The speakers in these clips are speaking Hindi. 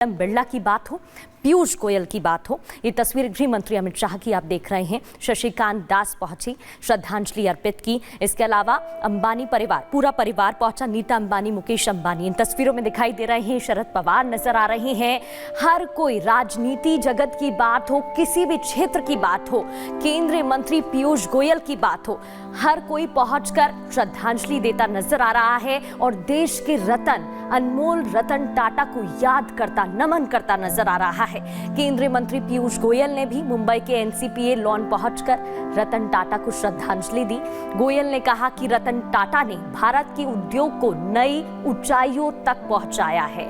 बिरला की बात हो, पीयूष गोयल की बात हो, ये तस्वीर गृह मंत्री अमित शाह की आप देख रहे हैं। शशिकांत दास पहुंची, श्रद्धांजलि अर्पित की। इसके अलावा अंबानी परिवार, पूरा परिवार पहुंचा। नीता अंबानी, मुकेश अंबानी इन तस्वीरों में दिखाई दे रहे हैं। शरद पवार नजर आ रहे हैं। हर कोई, राजनीति जगत की बात हो, किसी भी क्षेत्र की बात हो, केंद्रीय मंत्री पीयूष गोयल की बात हो, हर कोई पहुंचकर श्रद्धांजलि देता नजर आ रहा है और देश के रतन, अनमोल रतन टाटा को याद करता, नमन करता नजर आ रहा है। केंद्रीय मंत्री पीयूष गोयल ने भी मुंबई के एनसीपीए लॉन पहुंचकर रतन टाटा को श्रद्धांजलि दी। गोयल ने कहा कि रतन टाटा ने भारत के उद्योग को नई ऊंचाइयों तक पहुंचाया है।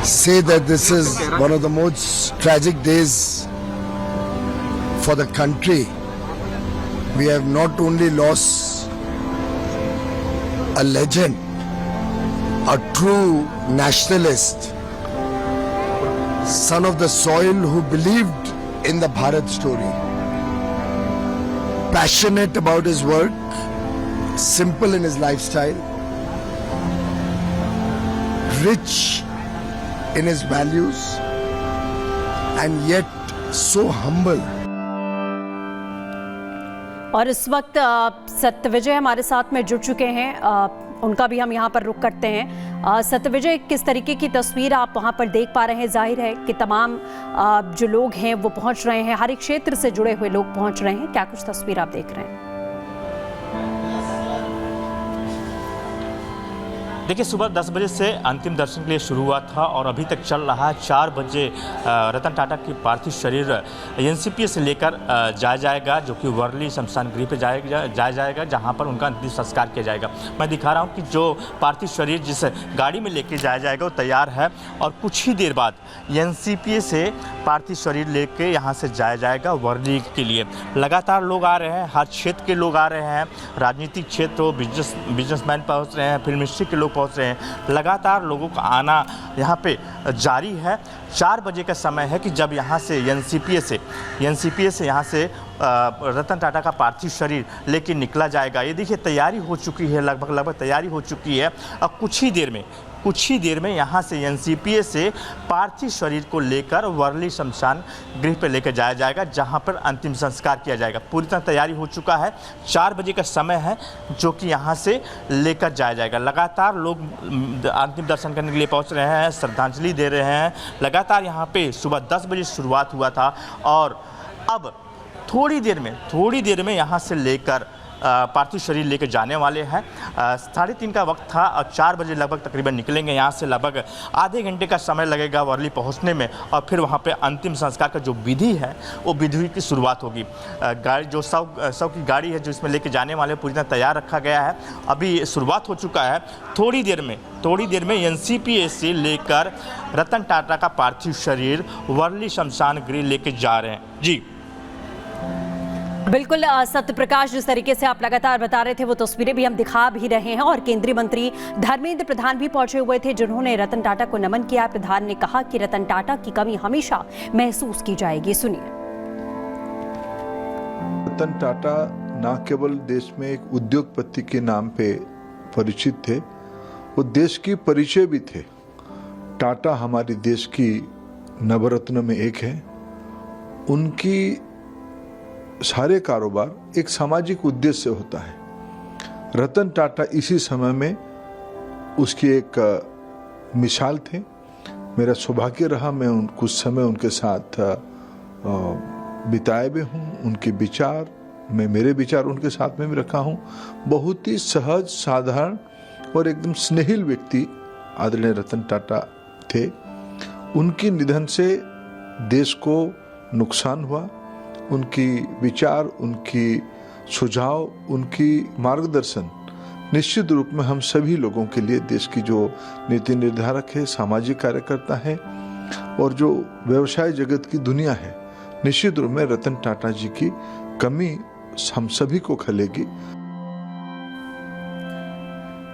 Say that this is one of the most tragic days for the country. We have not only lost a legend, a true nationalist, son of the soil who believed in the Bharat story, passionate about his work, simple in his lifestyle, rich in his values, and yet so humble. और इस वक्त सत्यविजय हमारे साथ में जुड़ चुके हैं, उनका भी हम यहाँ पर रुख करते हैं। सत्यविजय, किस तरीके की तस्वीर आप वहाँ पर देख पा रहे हैं? जाहिर है कि तमाम जो लोग हैं वो पहुँच रहे हैं, हर एक क्षेत्र से जुड़े हुए लोग पहुँच रहे हैं। क्या कुछ तस्वीर आप देख रहे हैं? देखिए, सुबह 10 बजे से अंतिम दर्शन के लिए शुरू हुआ था और अभी तक चल रहा है। 4 बजे रतन टाटा की पार्थिव शरीर एनसीपीए से लेकर जाया जाएगा, जो कि वर्ली शमशान गृह पे जाया जाएगा, जहां पर उनका अंतिम संस्कार किया जाएगा। मैं दिखा रहा हूं कि जो पार्थिव शरीर जिस गाड़ी में लेके जाया जाएगा वो तैयार है और कुछ ही देर बाद एनसीपीए से पार्थिव शरीर लेके यहाँ से जाया जाएगा वर्ली के लिए। लगातार लोग आ रहे हैं, हर क्षेत्र के लोग आ रहे हैं, राजनीतिक क्षेत्र हो, बिजनेसमैन पहुँच रहे हैं, फिल्म इंडस्ट्री के लोग पहुंच रहे हैं। लगातार लोगों का आना यहाँ पे जारी है। 4 बजे का समय है कि जब यहाँ से एनसीपीए से यहाँ से रतन टाटा का पार्थिव शरीर लेके निकला जाएगा। ये देखिए, तैयारी हो चुकी है, लगभग तैयारी हो चुकी है। अब कुछ ही देर में यहाँ से एनसीपीए से पार्थिव शरीर को लेकर वर्ली शमशान गृह पर लेकर जाया जाएगा, जहाँ पर अंतिम संस्कार किया जाएगा। पूरी तरह तैयारी हो चुका है। 4 बजे का समय है जो कि यहाँ से लेकर जाया जाएगा। लगातार लोग अंतिम दर्शन करने के लिए पहुँच रहे हैं, श्रद्धांजलि दे रहे हैं। लगातार यहाँ पे सुबह 10 बजे शुरुआत हुआ था और अब थोड़ी देर में यहाँ से लेकर पार्थिव शरीर लेकर जाने वाले हैं। 3:30 का वक्त था और 4 बजे लगभग तकरीबन निकलेंगे यहाँ से। लगभग आधे घंटे का समय लगेगा वर्ली पहुँचने में और फिर वहाँ पे अंतिम संस्कार का जो विधि है वो विधि की शुरुआत होगी। गाड़ी जो सौ की गाड़ी है जो इसमें लेके जाने वाले पूरी तरह तैयार रखा गया है। अभी शुरुआत हो चुका है। थोड़ी देर में एनसीपीए से लेकर रतन टाटा का पार्थिव शरीर वर्ली शमशान गृह लेके जा रहे हैं। जी बिल्कुल सत्यप्रकाश, जिस तरीके से आप लगातार बता रहे थे वो तस्वीरें भी हम दिखा भी रहे हैं और केंद्रीय मंत्री धर्मेंद्र प्रधान भी पहुंचे हुए थे, जिन्होंने रतन टाटा को नमन किया। प्रधान ने कहा कि रतन टाटा की कमी हमेशा महसूस की जाएगी। सुनिए। रतन टाटा न केवल देश में एक उद्योगपति के नाम पे परिचित थे, वो देश की परिचय भी थे। टाटा हमारे देश की नवरत्न में एक है। उनकी सारे कारोबार एक सामाजिक उद्देश्य से होता है। रतन टाटा इसी समय में उसकी एक मिसाल थे। मेरा सौभाग्य रहा मैं कुछ समय उनके साथ बिताए भी हूँ। उनके विचार, मेरे विचार उनके साथ में भी रखा हूँ। बहुत ही सहज, साधारण और एकदम स्नेहिल व्यक्ति आदरणीय रतन टाटा थे। उनके निधन से देश को नुकसान हुआ। उनकी विचार, उनकी सुझाव, उनकी मार्गदर्शन निश्चित रूप में हम सभी लोगों के लिए, देश की जो नीति निर्धारक है, सामाजिक कार्यकर्ता है और जो व्यवसाय जगत की दुनिया है, निश्चित रूप में रतन टाटा जी की कमी हम सभी को खलेगी।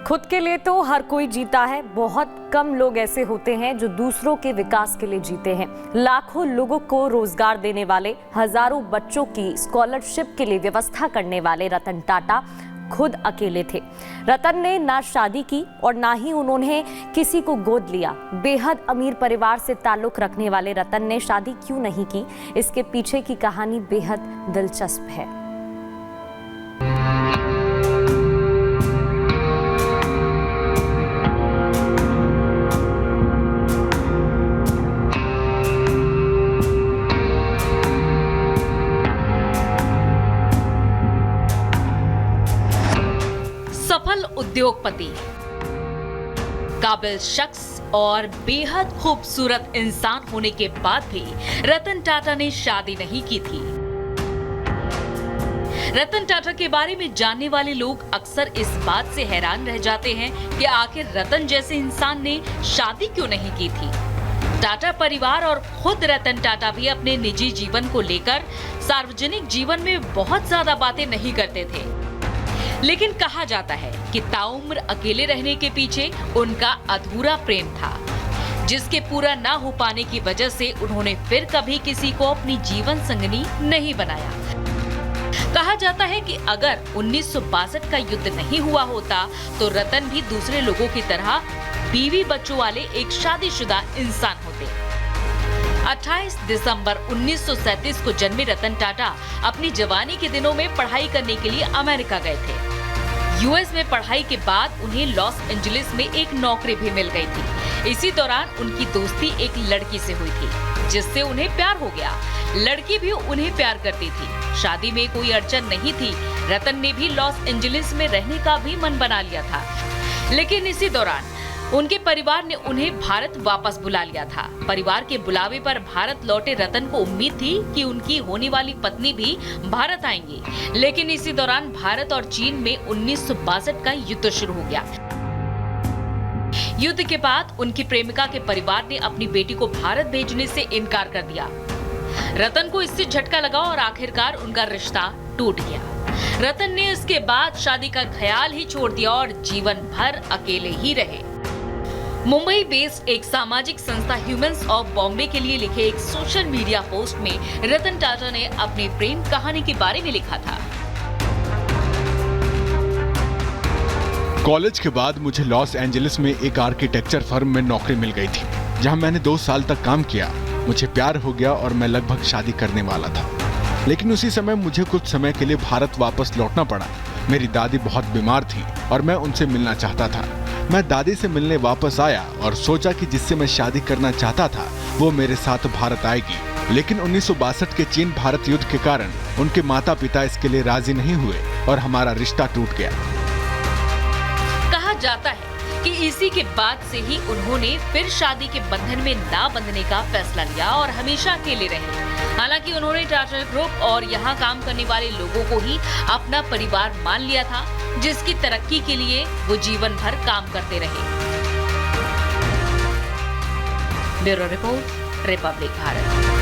खुद के लिए तो हर कोई जीता है, बहुत कम लोग ऐसे होते हैं जो दूसरों के विकास के लिए जीते हैं। लाखों लोगों को रोजगार देने वाले, हजारों बच्चों की स्कॉलरशिप के लिए व्यवस्था करने वाले रतन टाटा खुद अकेले थे। रतन ने ना शादी की और ना ही उन्होंने किसी को गोद लिया। बेहद अमीर परिवार से ताल्लुक रखने वाले रतन ने शादी क्यों नहीं की, इसके पीछे की कहानी बेहद दिलचस्प है। सफल उद्योगपति, काबिल शख्स और बेहद खूबसूरत इंसान होने के बाद भी रतन टाटा ने शादी नहीं की थी। रतन टाटा के बारे में जानने वाले लोग अक्सर इस बात से हैरान रह जाते हैं कि आखिर रतन जैसे इंसान ने शादी क्यों नहीं की थी। टाटा परिवार और खुद रतन टाटा भी अपने निजी जीवन को लेकर सार्वजनिक जीवन में बहुत ज्यादा बातें नहीं करते थे, लेकिन कहा जाता है कि ताउम्र अकेले रहने के पीछे उनका अधूरा प्रेम था, जिसके पूरा ना हो पाने की वजह से उन्होंने फिर कभी किसी को अपनी जीवन संगनी नहीं बनाया। कहा जाता है कि अगर 1962 का युद्ध नहीं हुआ होता तो रतन भी दूसरे लोगों की तरह बीवी बच्चों वाले एक शादीशुदा इंसान होते। 28 दिसंबर 1937 को जन्मे रतन टाटा अपनी जवानी के दिनों में पढ़ाई करने के लिए अमेरिका गए थे। यूएस में पढ़ाई के बाद उन्हें लॉस एंजलिस में एक नौकरी भी मिल गई थी। इसी दौरान उनकी दोस्ती एक लड़की से हुई थी, जिससे उन्हें प्यार हो गया। लड़की भी उन्हें प्यार करती थी। शादी में कोई अड़चन नहीं थी। रतन ने भी लॉस एंजलिस में रहने का भी मन बना लिया था, लेकिन इसी दौरान उनके परिवार ने उन्हें भारत वापस बुला लिया था। परिवार के बुलावे पर भारत लौटे रतन को उम्मीद थी कि उनकी होने वाली पत्नी भी भारत आएंगी, लेकिन इसी दौरान भारत और चीन में 1962 का युद्ध शुरू हो गया। युद्ध के बाद उनकी प्रेमिका के परिवार ने अपनी बेटी को भारत भेजने से इनकार कर दिया। रतन को इससे झटका लगा और आखिरकार उनका रिश्ता टूट गया। रतन ने इसके बाद शादी का ख्याल ही छोड़ दिया और जीवन भर अकेले ही रहे। मुंबई बेस्ड एक सामाजिक संस्था ह्यूमंस ऑफ बॉम्बे के लिए लिखे एक सोशल मीडिया पोस्ट में रतन टाटा ने अपनी प्रेम कहानी के बारे में लिखा था। कॉलेज के बाद मुझे लॉस एंजलिस में एक आर्किटेक्चर फर्म में नौकरी मिल गई थी, जहां मैंने 2 साल तक काम किया। मुझे प्यार हो गया और मैं लगभग शादी करने वाला था, लेकिन उसी समय मुझे कुछ समय के लिए भारत वापस लौटना पड़ा। मेरी दादी बहुत बीमार थी और मैं उनसे मिलना चाहता था। मैं दादी से मिलने वापस आया और सोचा कि जिससे मैं शादी करना चाहता था वो मेरे साथ भारत आएगी, लेकिन 1962 के चीन भारत युद्ध के कारण उनके माता पिता इसके लिए राजी नहीं हुए और हमारा रिश्ता टूट गया। कहा जाता है कि इसी के बाद से ही उन्होंने फिर शादी के बंधन में ना बंधने का फैसला लिया और हमेशा अकेले रहे। हालांकि उन्होंने टाटा ग्रुप और यहाँ काम करने वाले लोगों को ही अपना परिवार मान लिया था, जिसकी तरक्की के लिए वो जीवन भर काम करते रहे। Bureau report, Republic Bharat.